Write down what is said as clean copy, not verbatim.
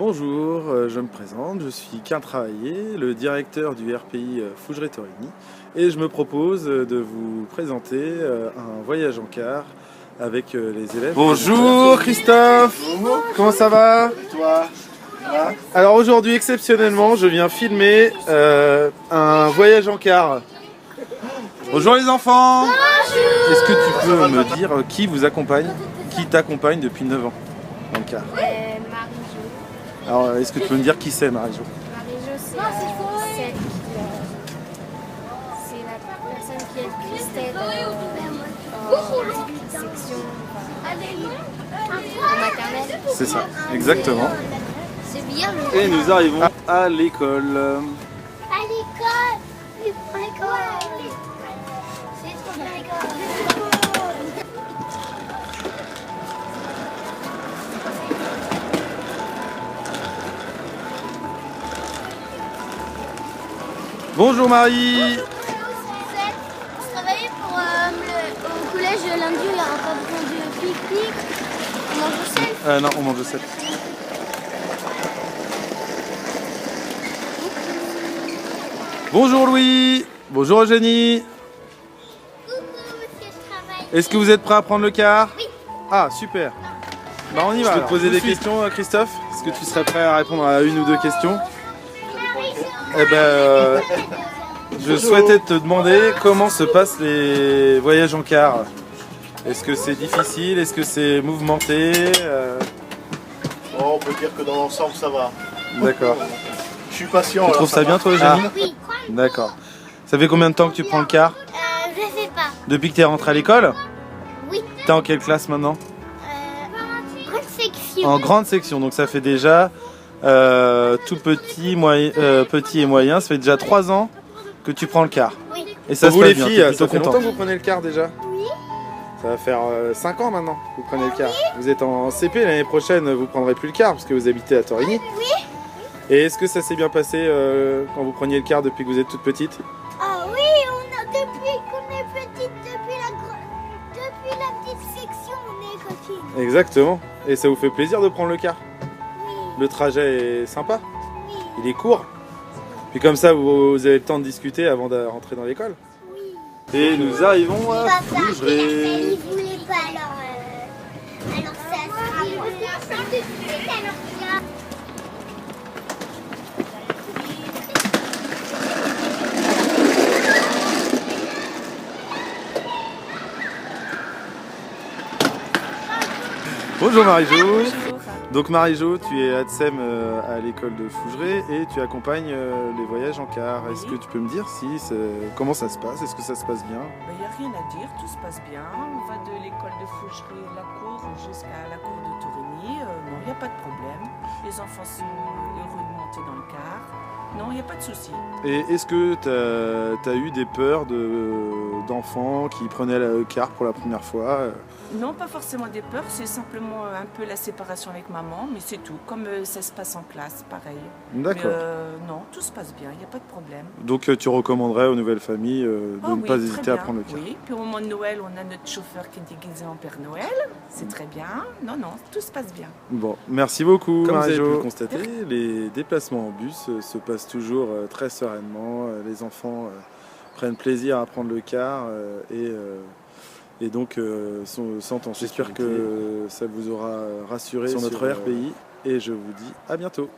Bonjour, je me présente, je suis Quint Travaillé, le directeur du RPI Fougeray-Torigny, et je me propose de vous présenter un voyage en car avec les élèves. Bonjour Christophe. Bonjour. Comment ça va? Et toi? Alors aujourd'hui exceptionnellement je viens filmer un voyage en car. Bonjour les enfants. Bonjour. Est-ce que tu peux me dire qui vous accompagne, qui t'accompagne depuis 9 ans dans le car? Marie-Jo. Alors est-ce que tu peux me dire qui c'est Marie-Jo? Marie-Jo, c'est la personne qui aide Christelle en section en maternelle. C'est ça, exactement. C'est bien Et nous arrivons à l'école. À l'école. Oui, à l'école. C'est trop bien l'école. Bonjour Marie. Je travaillais pour au collège lundi, il n'y aura pas besoin de pique-nique. On mange au sel. Non, on mange au sel. Bonjour Louis. Bonjour Eugénie. Coucou, monsieur, je travaille. Est-ce que vous êtes prêts à prendre le car? Oui. Ah, super. Bah on y va. Je peux te poser des questions Christophe? Est-ce que tu serais prêt à répondre à une ou deux questions? Eh ben, je souhaitais te demander comment se passent les voyages en car. Est-ce que c'est difficile? Est-ce que c'est mouvementé? Oh, on peut dire que dans l'ensemble ça va. D'accord. Je suis patient. Tu trouves ça bien toi Eugénie? Oui. D'accord. Ça fait combien de temps que tu prends le car? Je sais pas. Depuis que tu es rentré à l'école? Oui. T'es en quelle classe maintenant? Grande section. En grande section, donc ça fait déjà tout petit, petit et moyen, ça fait déjà 3 ans que tu prends le car. Oui. Et ça Vous se passe les bien, filles, t'es ça plutôt fait longtemps content. que vous prenez le car déjà? Oui. Ça va faire 5 ans maintenant que vous prenez le car. Vous êtes en CP, l'année prochaine vous prendrez plus le car parce que vous habitez à Torigny. Oui. Et est-ce que ça s'est bien passé quand vous preniez le car depuis que vous êtes toute petite? Ah oui, depuis qu'on est petite, depuis la petite section, on est copines. Exactement. Et ça vous fait plaisir de prendre le car? Oui. Le trajet est sympa? Oui. Il est court? Puis comme ça vous avez le temps de discuter avant de rentrer dans l'école? Oui. Et nous arrivons à Papa, Fougeray. il voulait pas, alors ça sera moi. Alors viens. Bonjour Marie-Jo. Bonjour. Donc Marie-Jo, tu es ADSEM à l'école de Fougeray et tu accompagnes les voyages en car. Est-ce que tu peux me dire comment ça se passe? Est-ce que ça se passe bien? Il n'y a rien à dire, tout se passe bien. On va de l'école de Fougeray, la cour, jusqu'à la cour de Torigny. Non, il n'y a pas de problème. Les enfants sont heureux de monter dans le car. Non, il n'y a pas de souci. Et est-ce que tu as eu des peurs d'enfants qui prenaient le car pour la première fois? Non, pas forcément des peurs, c'est simplement un peu la séparation avec maman, mais c'est tout. Comme ça se passe en classe, pareil. D'accord. Mais, non, tout se passe bien, il n'y a pas de problème. Donc tu recommanderais aux nouvelles familles de Ah ne oui, pas très hésiter à bien. prendre le car? Oui, puis au moment de Noël, on a notre chauffeur qui est déguisé en Père Noël. C'est très bien. Non, non, tout se passe bien. Bon, merci beaucoup Comme vous avez pu Marie-Jo. le constater, Les déplacements en bus se passent toujours très sereinement. Les enfants prennent plaisir à prendre le car et donc sentent en sécurité. J'espère que ça vous aura rassuré sur notre RPI et je vous dis à bientôt.